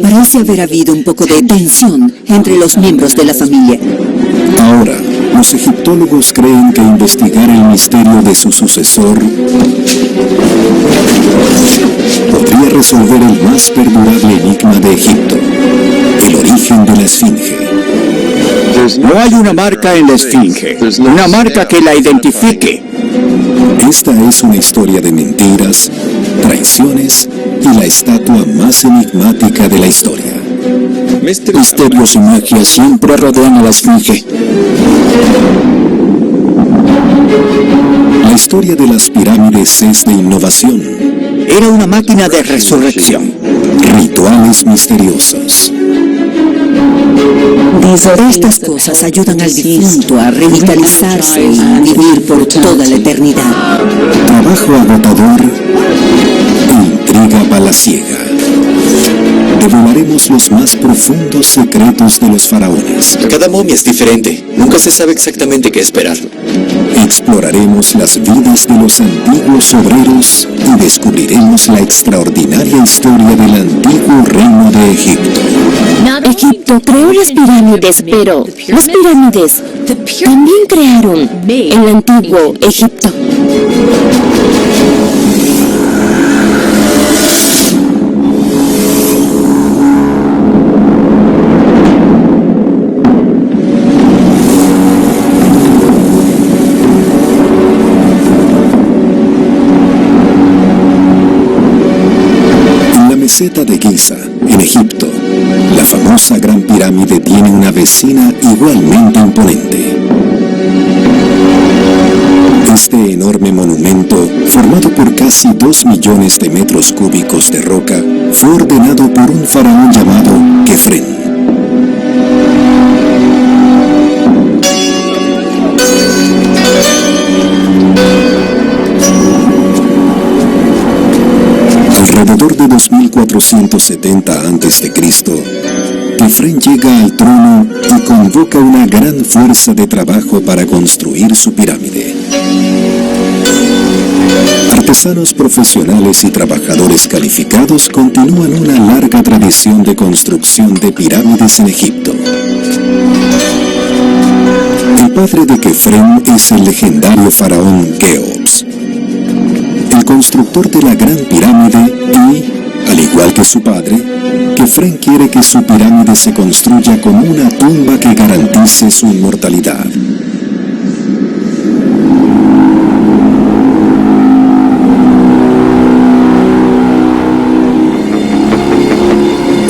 Parece haber habido un poco de tensión entre los miembros de la familia. Ahora, los egiptólogos creen que investigar el misterio de su sucesor podría resolver el más perdurable enigma de Egipto, el origen de la Esfinge. No hay una marca en la Esfinge, una marca que la identifique. Esta es una historia de mentiras, traiciones y la estatua más enigmática de la historia. Misterios y magia siempre rodean a la Esfinge. La historia de las pirámides es de innovación. Era una máquina de resurrección. Rituales misteriosos. Estas cosas ayudan al difunto a revitalizarse y vivir por toda la eternidad. Trabajo agotador e intriga palaciega. Develaremos los más profundos secretos de los faraones. Cada momia es diferente. Nunca se sabe exactamente qué esperar. Exploraremos las vidas de los antiguos obreros y descubriremos la extraordinaria historia del antiguo reino de Egipto. Egipto creó las pirámides, pero las pirámides también crearon el antiguo Egipto. Meseta de Giza, en Egipto, la famosa Gran Pirámide tiene una vecina igualmente imponente. Este enorme monumento, formado por casi 2 millones de metros cúbicos de roca, fue ordenado por un faraón llamado Kefren. Alrededor de 2470 a.C., Kefren llega al trono y convoca una gran fuerza de trabajo para construir su pirámide. Artesanos profesionales y trabajadores calificados continúan una larga tradición de construcción de pirámides en Egipto. El padre de Kefren es el legendario faraón Keops, el constructor de la Gran Pirámide, y, al igual que su padre, Kefren quiere que su pirámide se construya como una tumba que garantice su inmortalidad.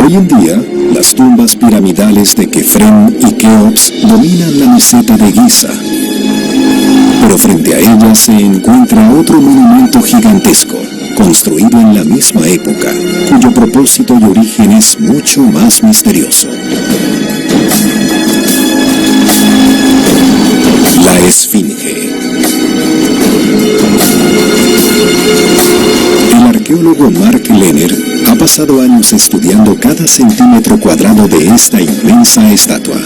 Hoy en día, las tumbas piramidales de Kefren y Keops dominan la meseta de Giza. Pero frente a ella se encuentra otro monumento gigantesco, construido en la misma época, cuyo propósito y origen es mucho más misterioso. La Esfinge. El arqueólogo Mark Lenner ha pasado años estudiando cada centímetro cuadrado de esta inmensa estatua.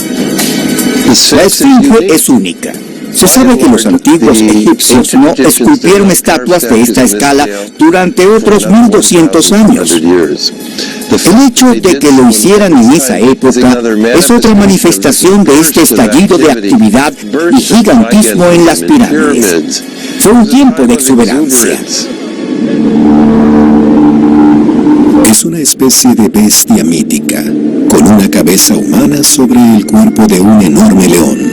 La Esfinge es única. Se sabe que los antiguos egipcios no esculpieron estatuas de esta escala durante otros 1200 años. El hecho de que lo hicieran en esa época es otra manifestación de este estallido de actividad y gigantismo en las pirámides. Fue un tiempo de exuberancia. Es una especie de bestia mítica, con una cabeza humana sobre el cuerpo de un enorme león.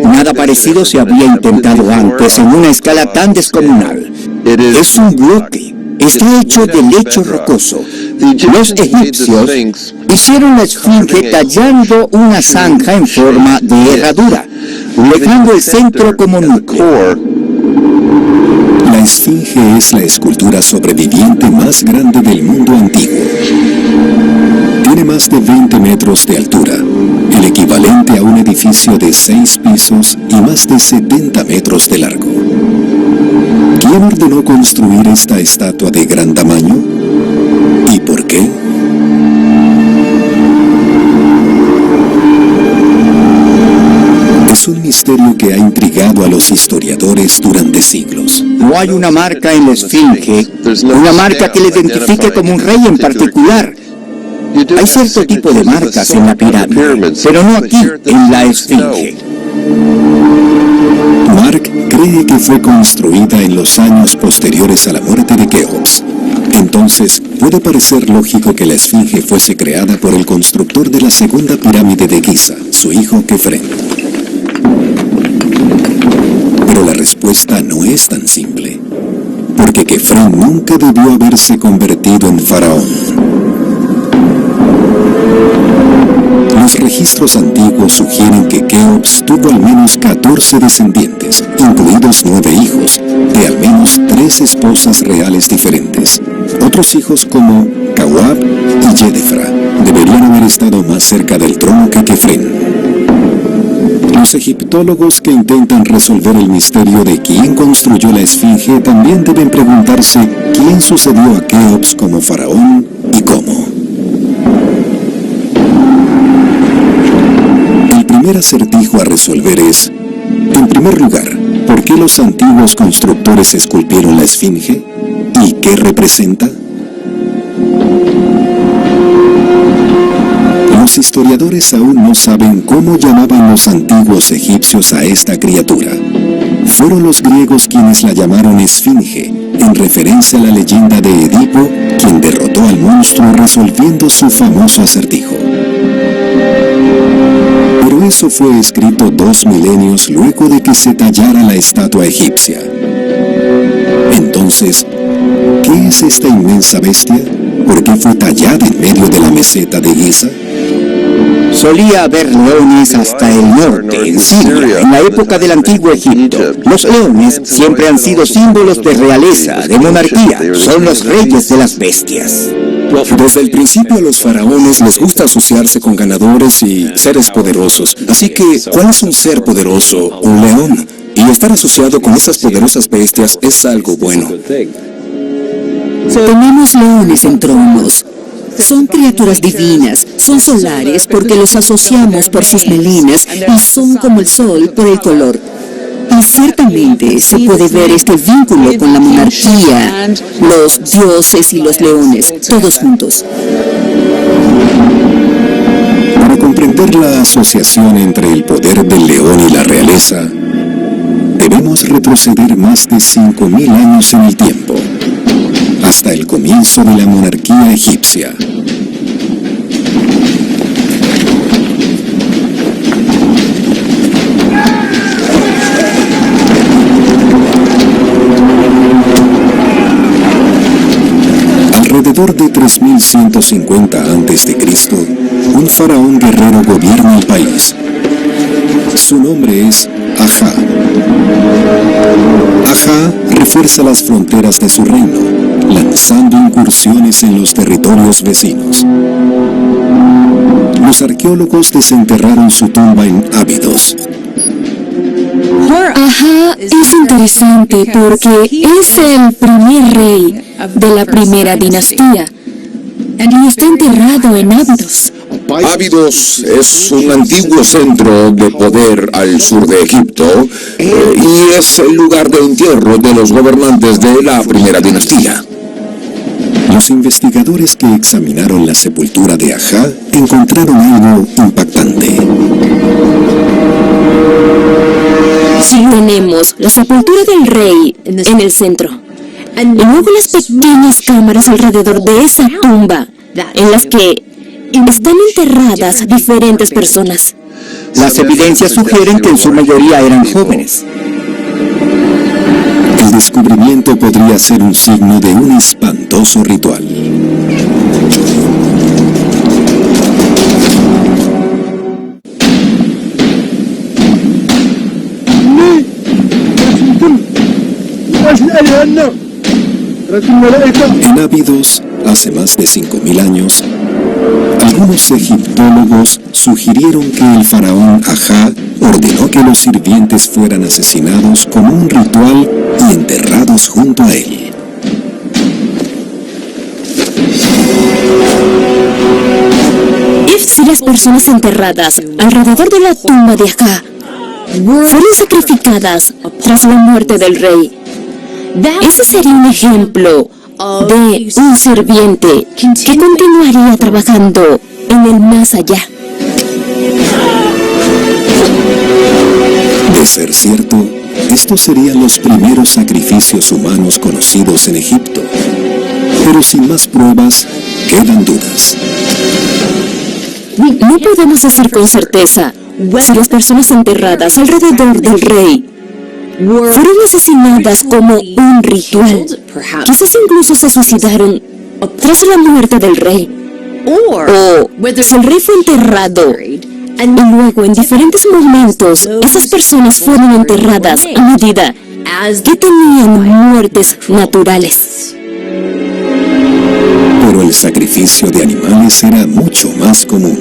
Nada parecido se había intentado antes en una escala tan descomunal. Es un bloque. Está hecho de lecho rocoso. Los egipcios hicieron la esfinge tallando una zanja en forma de herradura, dejando el centro como núcleo. La esfinge es la escultura sobreviviente más grande del mundo antiguo. Tiene más de 20 metros de altura, el equivalente a un edificio de 6 pisos y más de 70 metros de largo. ¿Quién ordenó construir esta estatua de gran tamaño? ¿Y por qué? Es un misterio que ha intrigado a los historiadores durante siglos. No hay una marca en la esfinge, una marca que le identifique como un rey en particular. Hay cierto tipo de marcas en la pirámide, pero no aquí, en la esfinge. Mark cree que fue construida en los años posteriores a la muerte de Keops. Entonces, puede parecer lógico que la esfinge fuese creada por el constructor de la segunda pirámide de Giza, su hijo Kefren. Pero la respuesta no es tan simple, porque Kefren nunca debió haberse convertido en faraón. Los registros antiguos sugieren que Keops tuvo al menos 14 descendientes, incluidos 9 hijos, de al menos 3 esposas reales diferentes. Otros hijos como Kawab y Yedefra deberían haber estado más cerca del trono que Kefren. Los egiptólogos que intentan resolver el misterio de quién construyó la esfinge también deben preguntarse quién sucedió a Keops como faraón y cómo. El primer acertijo a resolver es, en primer lugar, ¿por qué los antiguos constructores esculpieron la esfinge? ¿Y qué representa? Los historiadores aún no saben cómo llamaban los antiguos egipcios a esta criatura. Fueron los griegos quienes la llamaron esfinge, en referencia a la leyenda de Edipo, quien derrotó al monstruo resolviendo su famoso acertijo. Pero eso fue escrito 2 milenios luego de que se tallara la estatua egipcia. Entonces, ¿qué es esta inmensa bestia? ¿Por qué fue tallada en medio de la meseta de Giza? Solía haber leones hasta el norte, en Siria, en la época del antiguo Egipto. Los leones siempre han sido símbolos de realeza, de monarquía. Son los reyes de las bestias. Desde el principio a los faraones les gusta asociarse con ganadores y seres poderosos. Así que, ¿cuál es un ser poderoso? Un león. Y estar asociado con esas poderosas bestias es algo bueno. Tenemos leones en tronos. Son criaturas divinas, son solares porque los asociamos por sus melinas y son como el sol por el color. Y ciertamente se puede ver este vínculo con la monarquía, los dioses y los leones, todos juntos. Para comprender la asociación entre el poder del león y la realeza, debemos retroceder más de 5.000 años en el tiempo, hasta el comienzo de la monarquía egipcia. Alrededor de 3150 a.C., un faraón guerrero gobierna el país. Su nombre es Aja. Aja refuerza las fronteras de su reino, lanzando incursiones en los territorios vecinos. Los arqueólogos desenterraron su tumba en Abidos. Aja es interesante porque es el primer rey de la primera dinastía y está enterrado en Abidos. Abidos es un antiguo centro de poder al sur de Egipto y es el lugar de entierro de los gobernantes de la primera dinastía. Los investigadores que examinaron la sepultura de Aja encontraron algo impactante. Tenemos la sepultura del rey en el centro. Y luego las pequeñas cámaras alrededor de esa tumba, en las que están enterradas diferentes personas. Las evidencias sugieren que en su mayoría eran jóvenes. El descubrimiento podría ser un signo de un espantoso ritual. En Abidos, hace más de 5.000 años, algunos egiptólogos sugirieron que el faraón Aja ordenó que los sirvientes fueran asesinados como un ritual y enterrados junto a él. Si las personas enterradas alrededor de la tumba de Aja fueron sacrificadas tras la muerte del rey. Ese sería un ejemplo de un sirviente que continuaría trabajando en el más allá. De ser cierto, estos serían los primeros sacrificios humanos conocidos en Egipto. Pero sin más pruebas, quedan dudas. No podemos decir con certeza si las personas enterradas alrededor del rey fueron asesinadas como un ritual. Quizás incluso se suicidaron tras la muerte del rey. O si el rey fue enterrado y luego en diferentes momentos esas personas fueron enterradas a medida que tenían muertes naturales. Pero el sacrificio de animales era mucho más común.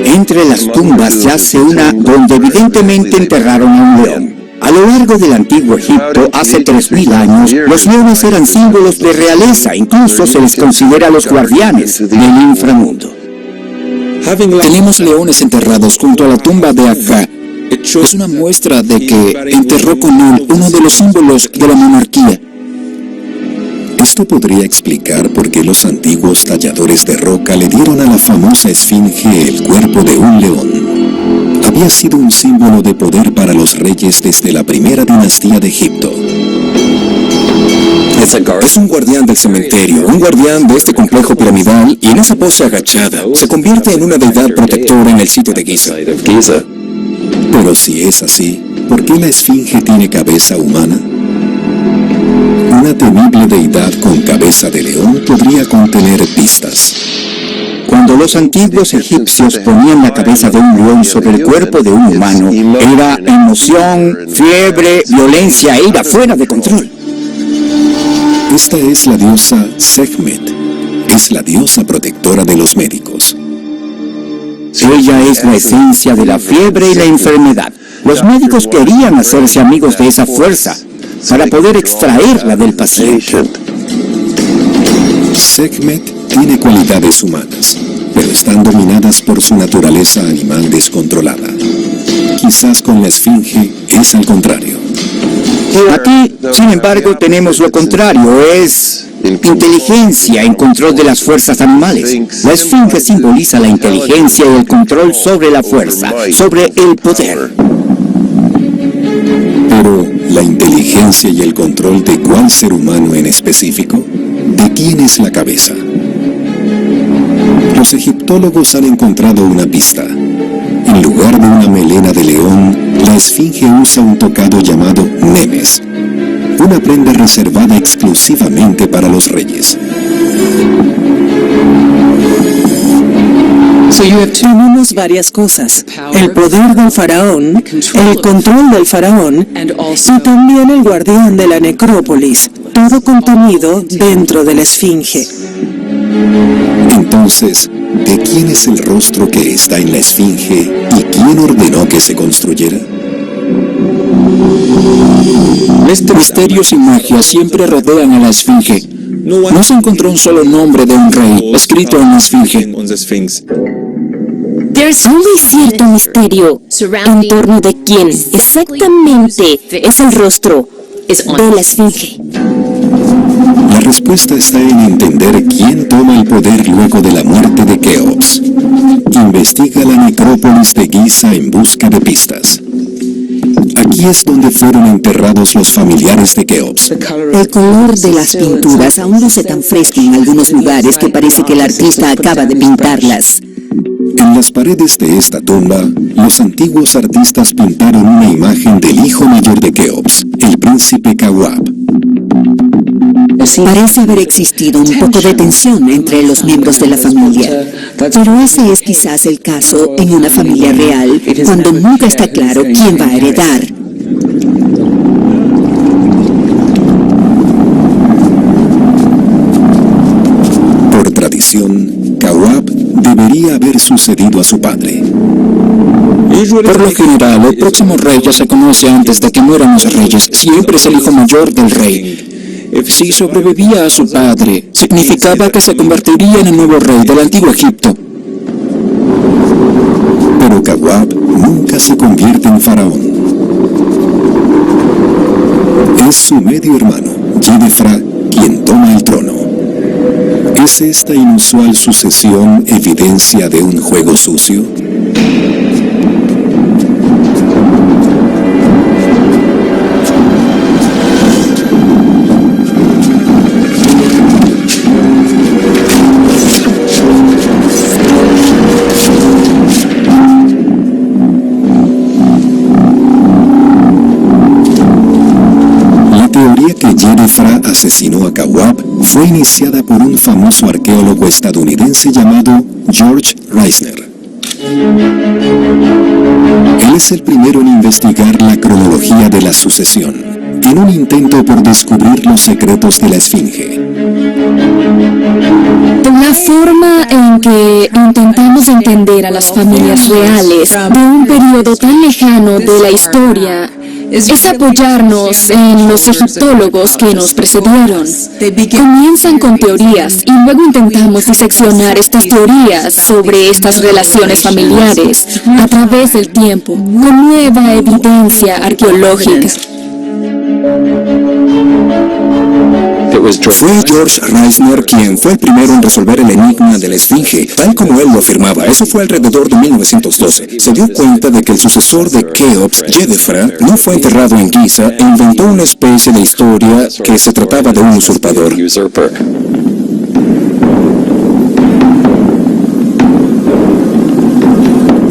Entre las tumbas yace una donde evidentemente enterraron a un león. A lo largo del antiguo Egipto, hace 3000 años, los leones eran símbolos de realeza, incluso se les considera los guardianes del inframundo. Tenemos leones enterrados junto a la tumba de Akha. Es una muestra de que enterró con él uno de los símbolos de la monarquía. Esto podría explicar por qué los antiguos talladores de roca le dieron a la famosa esfinge el cuerpo de un león. Había sido un símbolo de poder para los reyes desde la primera dinastía de Egipto. Es un guardián del cementerio, un guardián de este complejo piramidal, y en esa pose agachada se convierte en una deidad protectora en el sitio de Giza. Pero si es así, ¿por qué la esfinge tiene cabeza humana? Una temible deidad con cabeza de león podría contener pistas. Cuando los antiguos egipcios ponían la cabeza de un león sobre el cuerpo de un humano, era emoción, fiebre, violencia e ira fuera de control. Esta es la diosa Sekhmet. Es la diosa protectora de los médicos. Ella es la esencia de la fiebre y la enfermedad. Los médicos querían hacerse amigos de esa fuerza para poder extraerla del paciente. Sekhmet tiene cualidades humanas, pero están dominadas por su naturaleza animal descontrolada. Quizás con la esfinge es al contrario. Aquí, sin embargo, tenemos lo contrario, es inteligencia en control de las fuerzas animales. La esfinge simboliza la inteligencia y el control sobre la fuerza, sobre el poder. Pero, ¿la inteligencia y el control de cuál ser humano en específico? ¿De quién es la cabeza? Los egiptólogos han encontrado una pista. En lugar de una melena de león, la esfinge usa un tocado llamado nemes, una prenda reservada exclusivamente para los reyes. Tenemos varias cosas: el poder del faraón, el control del faraón y también el guardián de la necrópolis, todo contenido dentro de la esfinge. Entonces, ¿de quién es el rostro que está en la esfinge y quién ordenó que se construyera? Misterios y magia siempre rodean a la esfinge. No se encontró un solo nombre de un rey escrito en la esfinge. Solo hay cierto misterio en torno de quién exactamente es el rostro de la esfinge. La respuesta está en entender quién toma el poder luego de la muerte de Keops. Investiga la necrópolis de Giza en busca de pistas. Aquí es donde fueron enterrados los familiares de Keops. El color de las pinturas aún luce tan fresco en algunos lugares que parece que el artista acaba de pintarlas. En las paredes de esta tumba, los antiguos artistas pintaron una imagen del hijo mayor de Keops, el príncipe Kawab. Parece haber existido un poco de tensión entre los miembros de la familia, pero ese es quizás el caso en una familia real, cuando nunca está claro quién va a heredar. Por tradición, Kawab debería haber sucedido a su padre. Por lo general, el próximo rey ya se conoce antes de que mueran los reyes. Siempre es el hijo mayor del rey. Si sobrevivía a su padre, significaba que se convertiría en el nuevo rey del antiguo Egipto. Pero Kawab nunca se convierte en faraón. Es su medio hermano, Jedefra, quien toma el trono. ¿Es esta inusual sucesión evidencia de un juego sucio? Jedefra asesinó a Kawab fue iniciada por un famoso arqueólogo estadounidense llamado George Reisner. Él es el primero en investigar la cronología de la sucesión, en un intento por descubrir los secretos de la Esfinge. La forma en que intentamos entender a las familias reales de un periodo tan lejano de la historia es apoyarnos en los egiptólogos que nos precedieron. Comienzan con teorías y luego intentamos diseccionar estas teorías sobre estas relaciones familiares a través del tiempo, con nueva evidencia arqueológica. Fue George Reisner quien fue el primero en resolver el enigma de la Esfinge, tal como él lo afirmaba. Eso fue alrededor de 1912. Se dio cuenta de que el sucesor de Keops, Jedefra, no fue enterrado en Giza e inventó una especie de historia que se trataba de un usurpador.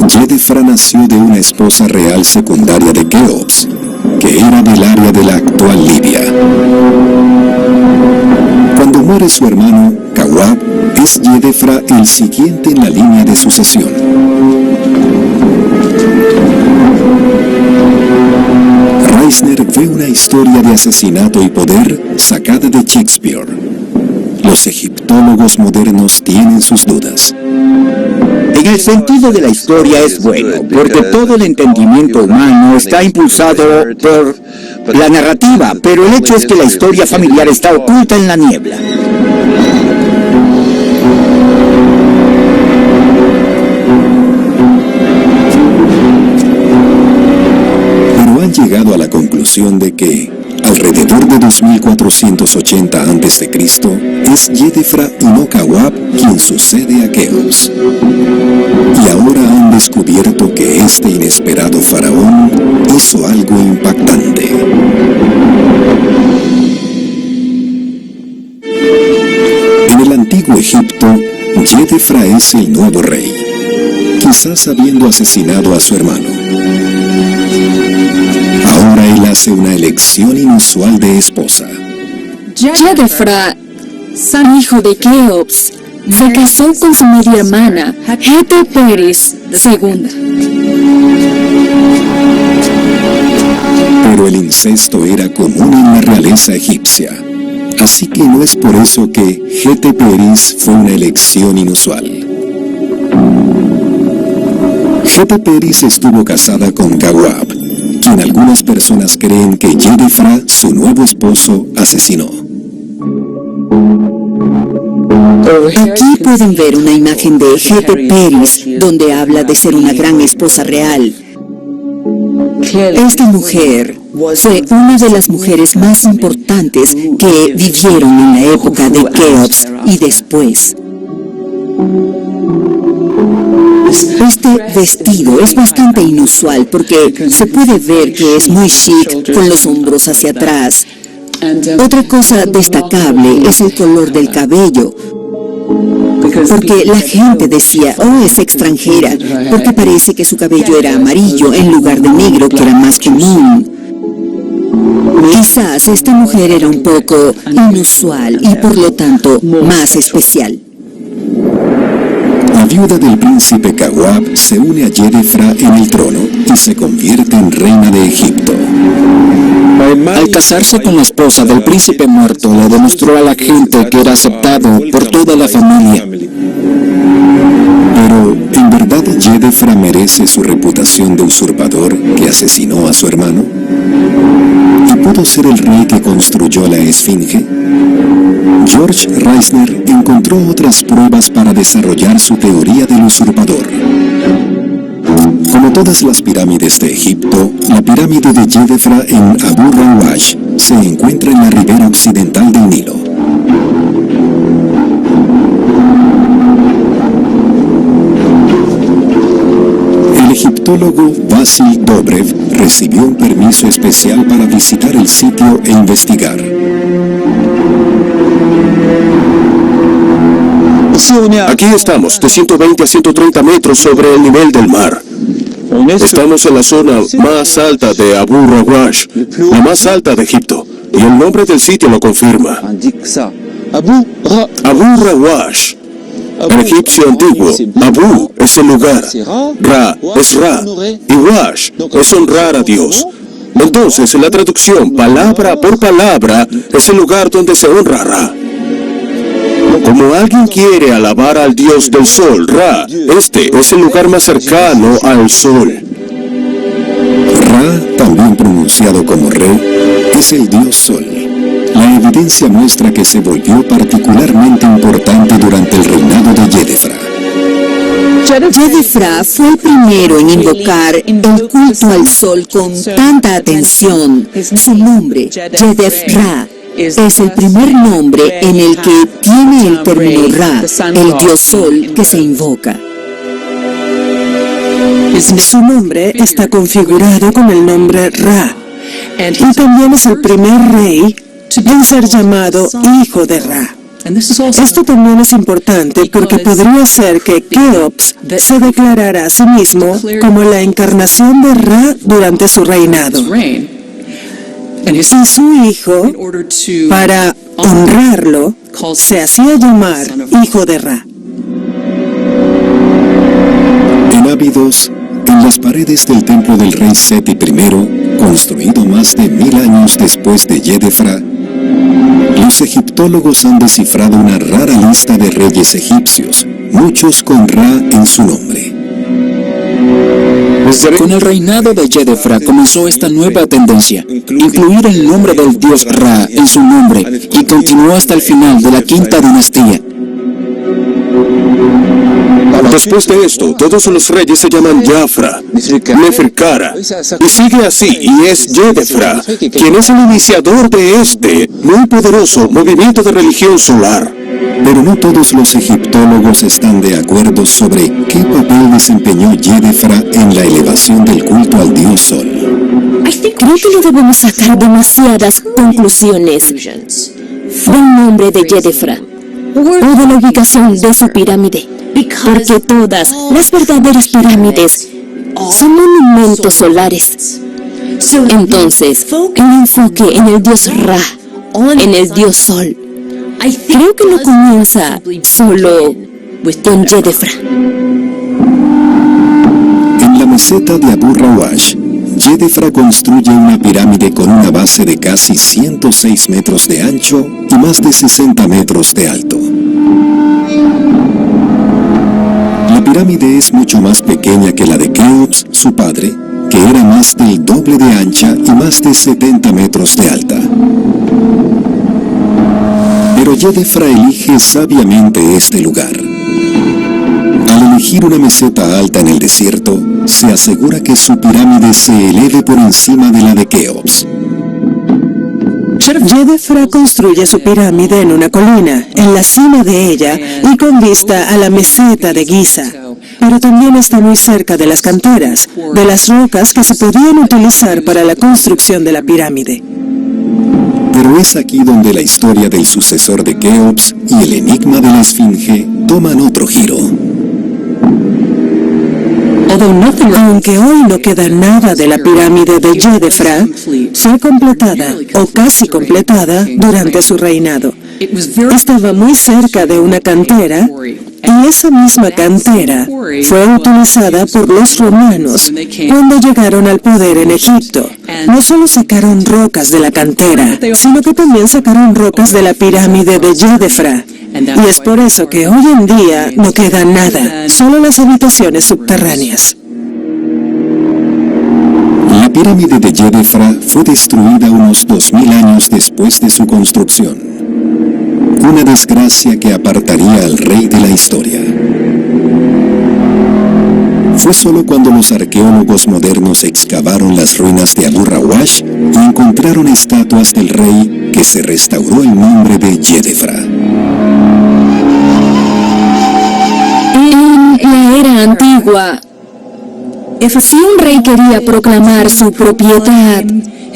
Jedefra nació de una esposa real secundaria de Keops, que era del área de la actual Libia. Cuando muere su hermano, Kawab, es Jedefra el siguiente en la línea de sucesión. Reisner ve una historia de asesinato y poder sacada de Shakespeare. Los egiptólogos modernos tienen sus dudas. En el sentido de la historia es bueno, porque todo el entendimiento humano está impulsado por la narrativa, pero el hecho es que la historia familiar está oculta en la niebla. Pero han llegado a la conclusión de que, alrededor de 2480 a.C., es Jedefra y no Kawab quien sucede a Keops. Y ahora han descubierto que este inesperado faraón hizo algo impactante. En el antiguo Egipto, Jedefra es el nuevo rey, quizás habiendo asesinado a su hermano. Ahora él hace una elección inusual de esposa. Jedefra, hijo de Keops, se casó con su media hermana, Heteperis II. Pero el incesto era común en la realeza egipcia, así que no es por eso que Heteperis fue una elección inusual. Heteperis estuvo casada con Kawab, quien algunas personas creen que Jedefra, su nuevo esposo, asesinó. Aquí pueden ver una imagen de Heteperis, donde habla de ser una gran esposa real. Esta mujer fue una de las mujeres más importantes que vivieron en la época de Keops y después. Este vestido es bastante inusual porque se puede ver que es muy chic con los hombros hacia atrás. Otra cosa destacable es el color del cabello, porque la gente decía, oh, es extranjera, porque parece que su cabello era amarillo en lugar de negro, que era más común. Quizás esta mujer era un poco inusual y por lo tanto más especial. La viuda del príncipe Kawab se une a Jedefra en el trono y se convierte en reina de Egipto. Al casarse con la esposa del príncipe muerto, le demostró a la gente que era aceptado por toda la familia. Pero, ¿en verdad Jedefra merece su reputación de usurpador que asesinó a su hermano? ¿Y pudo ser el rey que construyó la Esfinge? George Reisner encontró otras pruebas para desarrollar su teoría del usurpador. Como todas las pirámides de Egipto, la pirámide de Jedefra en Abu Rawash se se encuentra en la ribera occidental del Nilo. El egiptólogo Vasil Dobrev recibió un permiso especial para visitar el sitio e investigar. Aquí estamos, de 120 a 130 metros sobre el nivel del mar. Estamos en la zona más alta de Abu Rawash, la más alta de Egipto, y el nombre del sitio lo confirma. Abu Rawash. El egipcio antiguo, Abu es el lugar, Ra es Ra, y Wash es honrar a Dios. Entonces, en la traducción, palabra por palabra, es el lugar donde se honra a Ra. Como alguien quiere alabar al Dios del Sol, Ra, este es el lugar más cercano al Sol. Ra, también pronunciado como Re, es el Dios Sol. La evidencia muestra que se volvió particularmente importante durante el reinado de Yedefra. Yedefra fue el primero en invocar el culto al sol con tanta atención. Su nombre, Yedefra, es el primer nombre en el que tiene el término Ra, el dios sol que se invoca. Su nombre está configurado con el nombre Ra, y también es el primer rey en ser llamado hijo de Ra. Esto también es importante porque podría ser que Keops se declarara a sí mismo como la encarnación de Ra durante su reinado. Y su hijo, para honrarlo, se hacía llamar hijo de Ra. En Abidos, en las paredes del templo del rey Seti I, construido más de 1000 años después de Yedefra, los egiptólogos han descifrado una rara lista de reyes egipcios, muchos con Ra en su nombre. Con el reinado de Yedefra comenzó esta nueva tendencia, incluir el nombre del dios Ra en su nombre, y continuó hasta el final de la quinta dinastía. Después de esto, todos los reyes se llaman Jafra, Neferkara, y sigue así, y es Yedefra, quien es el iniciador de este muy poderoso movimiento de religión solar. Pero no todos los egiptólogos están de acuerdo sobre qué papel desempeñó Yedefra en la elevación del culto al dios Sol. Creo que no debemos sacar demasiadas conclusiones del nombre de Yedefra o de la ubicación de su pirámide, porque todas las verdaderas pirámides son monumentos solares. Entonces, el enfoque en el dios Ra, en el dios Sol, creo que no comienza solo con Yedefra. En la meseta de Abu Rawash, Yedefra construye una pirámide con una base de casi 106 metros de ancho y más de 60 metros de alto. La pirámide es mucho más pequeña que la de Keops, su padre, que era más del doble de ancha y más de 70 metros de alta. Pero Yedefra elige sabiamente este lugar. Al elegir una meseta alta en el desierto, se asegura que su pirámide se eleve por encima de la de Keops. Yedefra construye su pirámide en una colina, en la cima de ella y con vista a la meseta de Giza. Pero también está muy cerca de las canteras, de las rocas que se podían utilizar para la construcción de la pirámide. Pero es aquí donde la historia del sucesor de Keops y el enigma de la Esfinge toman otro giro. Aunque hoy no queda nada de la pirámide de Yedefra, fue completada, o casi completada, durante su reinado. Estaba muy cerca de una cantera, y esa misma cantera fue utilizada por los romanos cuando llegaron al poder en Egipto. No solo sacaron rocas de la cantera, sino que también sacaron rocas de la pirámide de Yedefra. Y es por eso que hoy en día no queda nada, solo las habitaciones subterráneas. La pirámide de Yedefra fue destruida unos 2000 años después de su construcción. Una desgracia que apartaría al rey de la historia. Fue solo cuando los arqueólogos modernos excavaron las ruinas de Abu Rawash y encontraron estatuas del rey que se restauró el nombre de Yedefra. En la era antigua, si un rey quería proclamar su propiedad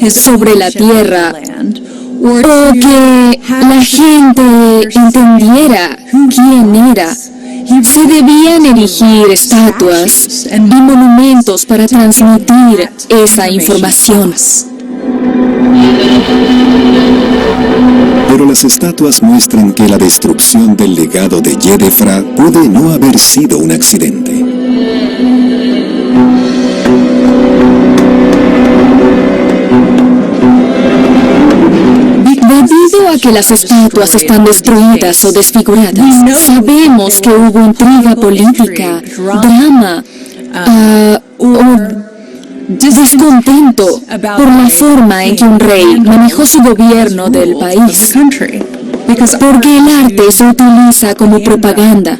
sobre la tierra, o que la gente entendiera quién era, se debían erigir estatuas y monumentos para transmitir esa información. Pero las estatuas muestran que la destrucción del legado de Yedefra puede no haber sido un accidente. Debido a que las estatuas están destruidas o desfiguradas, sabemos que hubo intriga política, drama, o descontento por la forma en que un rey manejó su gobierno del país. Porque el arte se utiliza como propaganda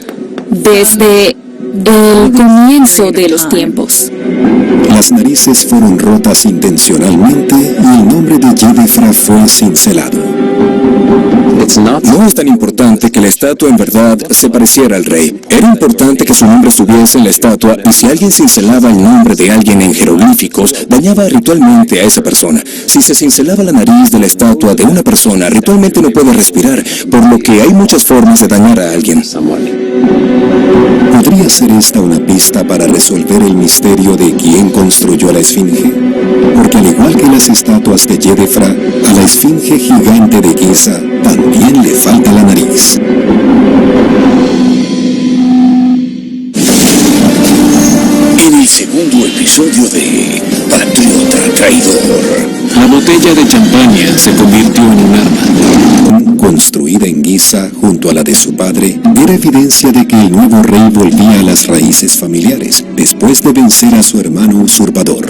desde el comienzo de los tiempos. Las narices fueron rotas intencionalmente y el nombre de Yedefra fue cincelado. No es tan importante que la estatua en verdad se pareciera al rey. Era importante que su nombre estuviese en la estatua, y si alguien cincelaba el nombre de alguien en jeroglíficos, dañaba ritualmente a esa persona. Si se cincelaba la nariz de la estatua de una persona, ritualmente no puede respirar, por lo que hay muchas formas de dañar a alguien. ¿Podría ser esta una pista para resolver el misterio de quién construyó la Esfinge? Porque al igual que las estatuas de Yedefra, a la Esfinge gigante de Giza también le falta la nariz. En el segundo episodio de Patriota Traidor, la botella de champaña se convirtió en un arma. Construida en Giza junto a la de su padre, era evidencia de que el nuevo rey volvía a las raíces familiares, después de vencer a su hermano usurpador.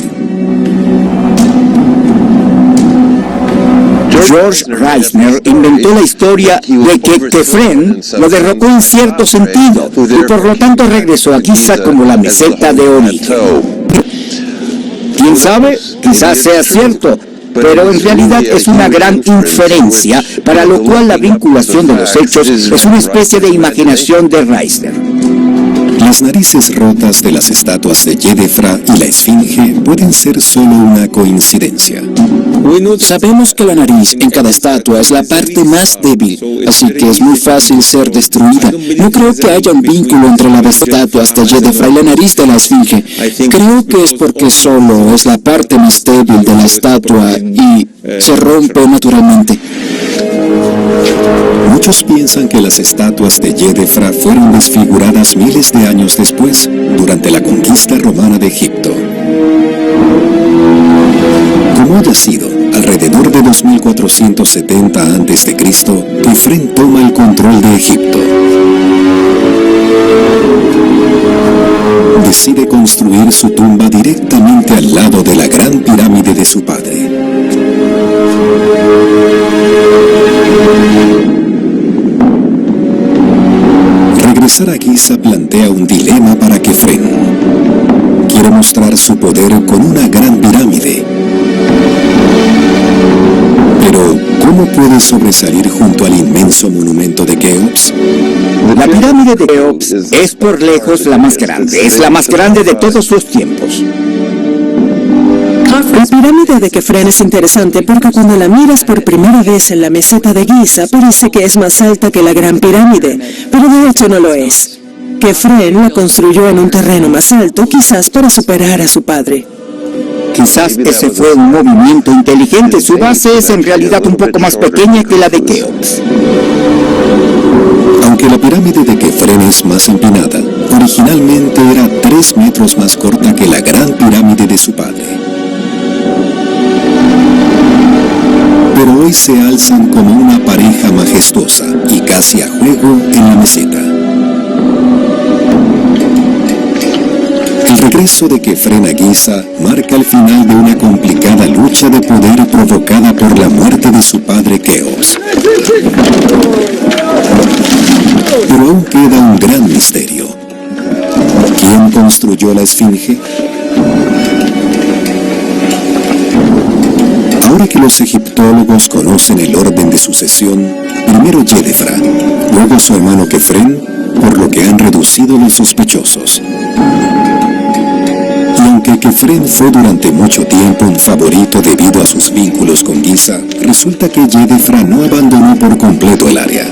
George Reisner inventó la historia de que Kefren lo derrocó en cierto sentido y por lo tanto regresó a Giza como la meseta de origen. ¿Quién sabe? Quizás sea cierto, pero en realidad es una gran inferencia, para lo cual la vinculación de los hechos es una especie de imaginación de Reisner. Las narices rotas de las estatuas de Yedefra y la Esfinge pueden ser solo una coincidencia. Sabemos que la nariz en cada estatua es la parte más débil, así que es muy fácil ser destruida. No creo que haya un vínculo entre las estatuas de Yedefra y la nariz de la Esfinge. Creo que es porque solo es la parte más débil de la estatua y se rompe naturalmente. Muchos piensan que las estatuas de Yedefra fueron desfiguradas miles de años después, durante la conquista romana de Egipto. Como haya sido, alrededor de 2470 a.C., Kefren toma el control de Egipto. Decide construir su tumba directamente al lado de la gran pirámide de su padre. Regresar a Giza plantea un dilema para Kefren. Quiere mostrar su poder con una gran pirámide. Pero, ¿cómo puede sobresalir junto al inmenso monumento de Keops? La pirámide de Keops es por lejos la más grande, es la más grande de todos los tiempos. La pirámide de Kefren es interesante porque cuando la miras por primera vez en la meseta de Giza parece que es más alta que la Gran Pirámide, pero de hecho no lo es. Kefren la construyó en un terreno más alto, quizás para superar a su padre. Quizás ese fue un movimiento inteligente. Su base es en realidad un poco más pequeña que la de Keops. Aunque la pirámide de Kefren es más empinada, originalmente era 3 metros más corta que la gran pirámide de su padre. Pero hoy se alzan como una pareja majestuosa y casi a juego en la meseta. El regreso de Kefren a Giza marca el final de una complicada lucha de poder provocada por la muerte de su padre Keops. Pero aún queda un gran misterio. ¿Quién construyó la Esfinge? Ahora que los egiptólogos conocen el orden de sucesión, primero Yedefra, luego su hermano Kefren, por lo que han reducido los sospechosos. Y aunque Kefren fue durante mucho tiempo un favorito debido a sus vínculos con Giza, resulta que Yedefra no abandonó por completo el área.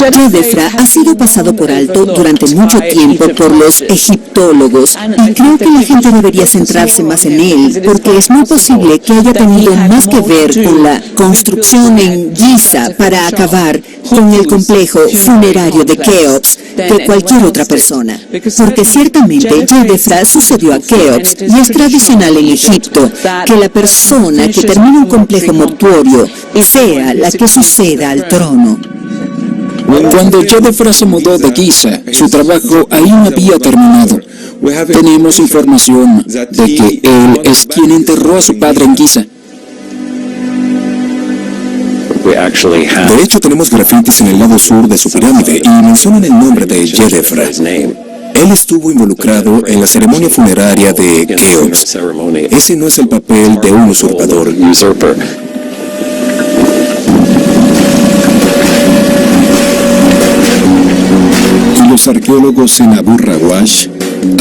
Yedefra ha sido pasado por alto durante mucho tiempo por los egiptólogos y creo que la gente debería centrarse más en él, porque es muy posible que haya tenido más que ver con la construcción en Giza para acabar con el complejo funerario de Keops que cualquier otra persona. Porque ciertamente Yedefra sucedió a Keops y es tradicional en Egipto que la persona que termina un complejo mortuorio sea la que suceda al trono. Cuando Yedefra se mudó de Giza, su trabajo ahí no había terminado. Tenemos información de que él es quien enterró a su padre en Giza. De hecho, tenemos grafitis en el lado sur de su pirámide y mencionan el nombre de Yedefra. Él estuvo involucrado en la ceremonia funeraria de Keops. Ese no es el papel de un usurpador. Los arqueólogos en Abu Rawash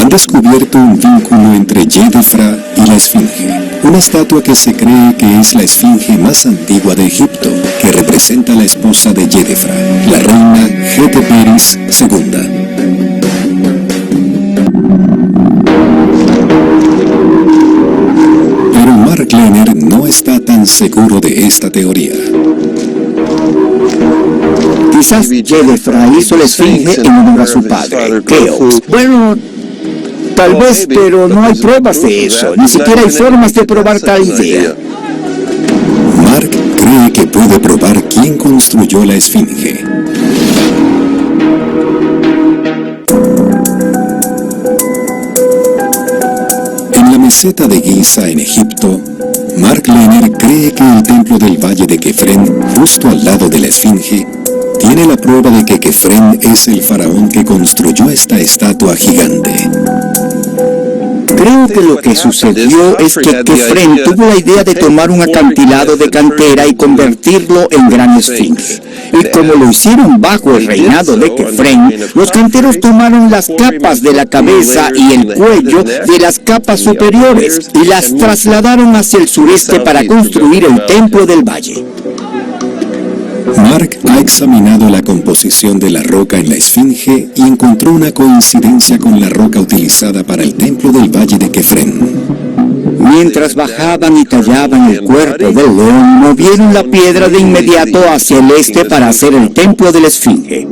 han descubierto un vínculo entre Yedefra y la Esfinge, una estatua que se cree que es la esfinge más antigua de Egipto, que representa a la esposa de Yedefra, la reina Heteperis II. Pero Mark Lehner no está tan seguro de esta teoría. Quizás Yedefra hizo la esfinge en honor a su padre, Keops. Bueno, tal vez, pero no hay pruebas de eso. Ni siquiera hay formas de probar tal idea. Mark cree que puede probar quién construyó la esfinge. En la meseta de Giza, en Egipto, Mark Lehner cree que el templo del Valle de Kefren, justo al lado de la esfinge, tiene la prueba de que Kefren es el faraón que construyó esta estatua gigante. Creo que lo que sucedió es que Kefren tuvo la idea de tomar un acantilado de cantera y convertirlo en gran esfinge. Y como lo hicieron bajo el reinado de Kefren, los canteros tomaron las capas de la cabeza y el cuello de las capas superiores y las trasladaron hacia el sureste para construir el templo del valle. Mark ha examinado la composición de la roca en la esfinge y encontró una coincidencia con la roca utilizada para el templo del Valle de Kefren. Mientras bajaban y tallaban el cuerpo del león, movieron la piedra de inmediato hacia el este para hacer el templo de la esfinge.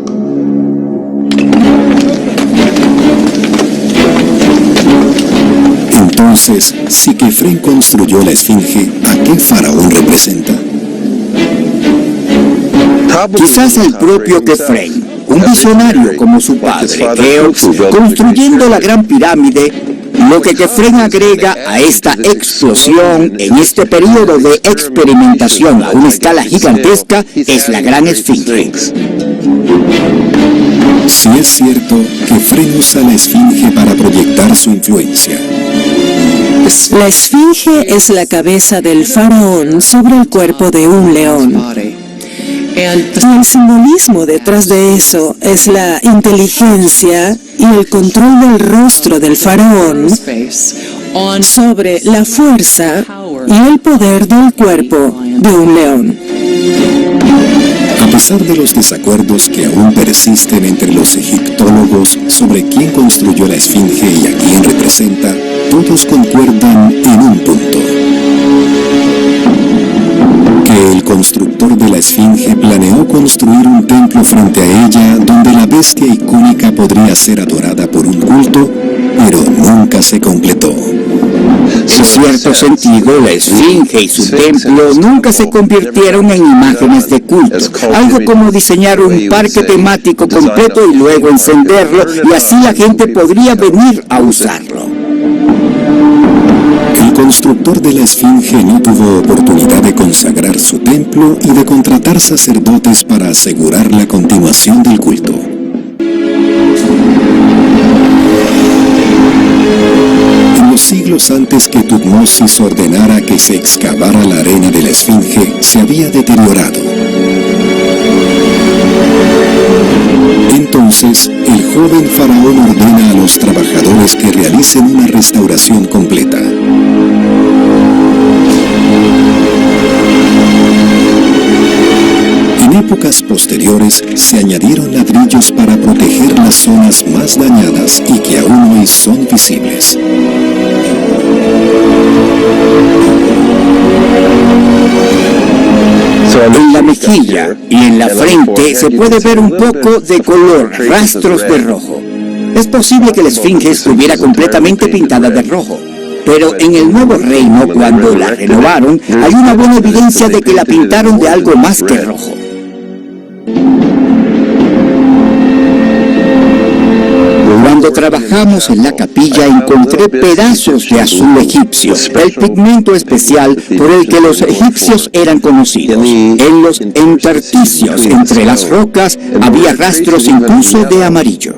Entonces, si Kefren construyó la esfinge, ¿a qué faraón representa? Quizás el propio Kefren, un visionario como su padre, Keops, construyendo la gran pirámide. Lo que Kefren agrega a esta explosión en este periodo de experimentación a una escala gigantesca es la gran esfinge. Si es cierto, Kefren usa la esfinge para proyectar su influencia. La esfinge es la cabeza del faraón sobre el cuerpo de un león. Y el simbolismo detrás de eso es la inteligencia y el control del rostro del faraón sobre la fuerza y el poder del cuerpo de un león. A pesar de los desacuerdos que aún persisten entre los egiptólogos sobre quién construyó la esfinge y a quién representa, todos concuerdan en un punto: que el constructor de la esfinge planeó construir un templo frente a ella donde la bestia icónica podría ser adorada por un culto, pero nunca se completó. En cierto sentido, la esfinge y su templo nunca se convirtieron en imágenes de culto, algo como diseñar un parque temático completo y luego encenderlo, y así la gente podría venir a usarlo. El constructor de la esfinge no tuvo oportunidad de consagrar su templo y de contratar sacerdotes para asegurar la continuación del culto. En los siglos antes que Tutmosis ordenara que se excavara la arena de la Esfinge, se había deteriorado. Entonces, el joven faraón ordena a los trabajadores que realicen una restauración completa. En épocas posteriores se añadieron ladrillos para proteger las zonas más dañadas y que aún hoy son visibles. En la mejilla y en la frente se puede ver un poco de color, rastros de rojo. Es posible que la Esfinge estuviera completamente pintada de rojo, pero en el nuevo reino, cuando la renovaron, hay una buena evidencia de que la pintaron de algo más que rojo. Cuando trabajamos en la capilla encontré pedazos de azul egipcio, el pigmento especial por el que los egipcios eran conocidos. En los intersticios entre las rocas había rastros incluso de amarillo.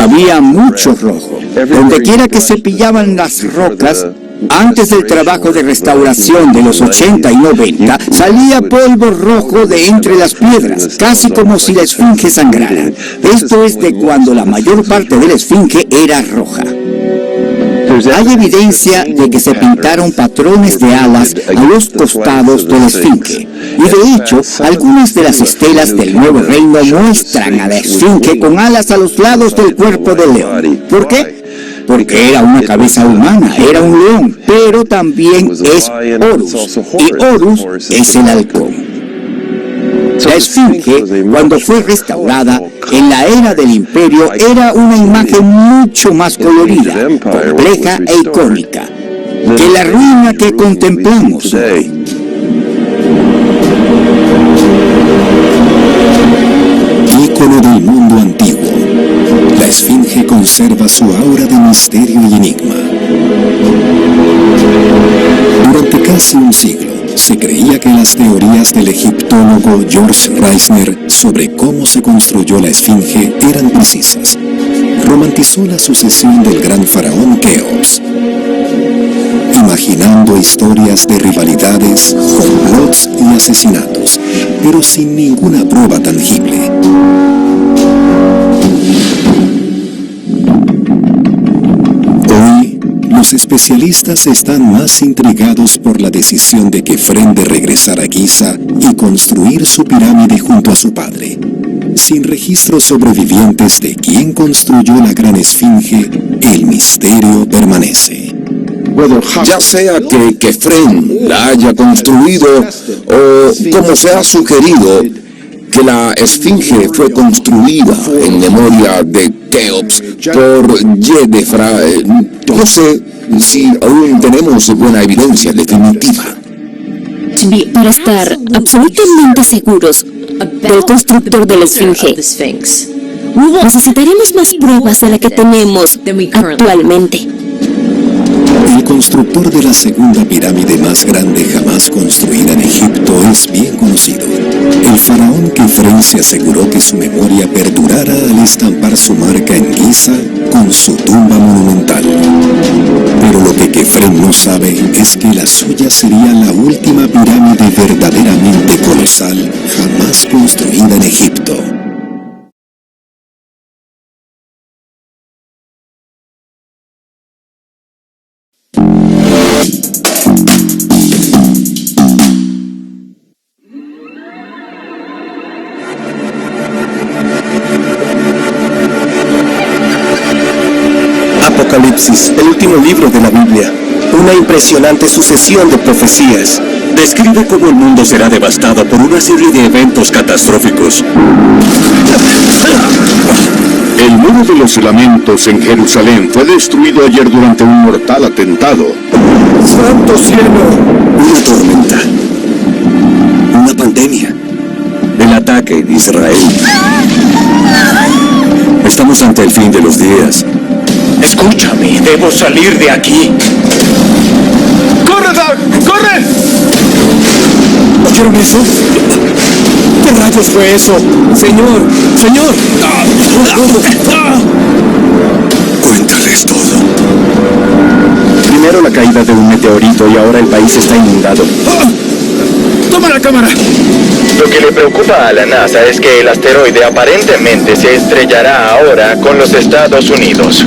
Había mucho rojo. Donde quiera que se pillaban las rocas, antes del trabajo de restauración de los 80 y 90, salía polvo rojo de entre las piedras, casi como si la Esfinge sangrara. Esto es de cuando la mayor parte de la Esfinge era roja. Hay evidencia de que se pintaron patrones de alas a los costados de la Esfinge. Y de hecho, algunas de las estelas del Nuevo Reino muestran a la Esfinge con alas a los lados del cuerpo del león. ¿Por qué? Porque era una cabeza humana, era un león, pero también es Horus, y Horus es el halcón. La Esfinge, cuando fue restaurada en la era del Imperio, era una imagen mucho más colorida, compleja e icónica que la ruina que contemplamos hoy. Ícono del mundo antiguo, la Esfinge conserva su aura de misterio y enigma. Durante casi un siglo, se creía que las teorías del egiptólogo George Reisner sobre cómo se construyó la Esfinge eran precisas. Romantizó la sucesión del gran faraón Keops, imaginando historias de rivalidades, complots y asesinatos, pero sin ninguna prueba tangible. Hoy, los especialistas están más intrigados por la decisión de Kefren de regresar a Giza y construir su pirámide junto a su padre. Sin registros sobrevivientes de quién construyó la gran Esfinge, el misterio permanece. Ya sea que Kefren la haya construido o, como se ha sugerido, que la Esfinge fue construida en memoria de Keops por Yedefra, no sé si aún tenemos buena evidencia definitiva. Para estar absolutamente seguros del constructor de la Esfinge, necesitaremos más pruebas de las que tenemos actualmente. El constructor de la segunda pirámide más grande jamás construida en Egipto es bien conocido. El faraón Kefren se aseguró que su memoria perdurara al estampar su marca en Giza con su tumba monumental. Pero lo que Kefren no sabe es que la suya sería la última pirámide verdaderamente colosal jamás construida en Egipto. Apocalipsis, el último libro de la Biblia, una impresionante sucesión de profecías. Describe cómo el mundo será devastado por una serie de eventos catastróficos. El muro de los lamentos en Jerusalén fue destruido ayer durante un mortal atentado. ¡Santo cielo! Una tormenta. Una pandemia. El ataque en Israel. Estamos ante el fin de los días. Escúchame, debo salir de aquí. ¡Corre, Doug! ¡Corre! ¿Oyeron eso? ¿Qué rayos fue eso? Señor, señor. Cuéntales todo. Primero la caída de un meteorito y ahora el país está inundado. ¡Toma la cámara! Lo que le preocupa a la NASA es que el asteroide aparentemente se estrellará ahora con los Estados Unidos.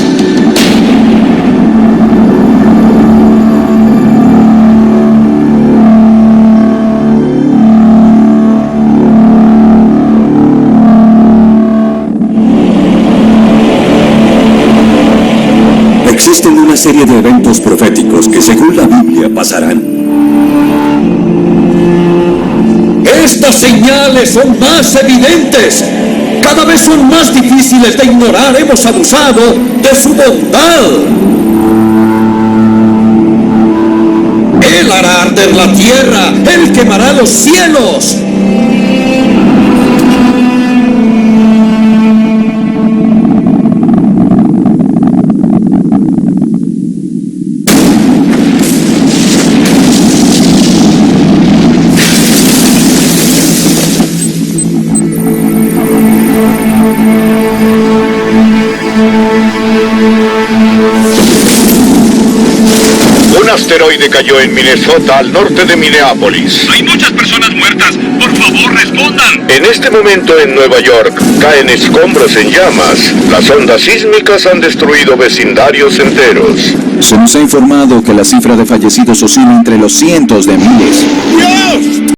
Existen una serie de eventos proféticos que según la Biblia pasarán. Estas señales son más evidentes. Cada vez son más difíciles de ignorar. Hemos abusado de su bondad. Él hará arder la tierra. Él quemará los cielos. Un asteroide cayó en Minnesota, al norte de Minneapolis. Hay muchas personas muertas. Por favor, respondan. En este momento en Nueva York caen escombros en llamas. Las ondas sísmicas han destruido vecindarios enteros. Se nos ha informado que la cifra de fallecidos oscila entre los cientos de miles. ¡Dios!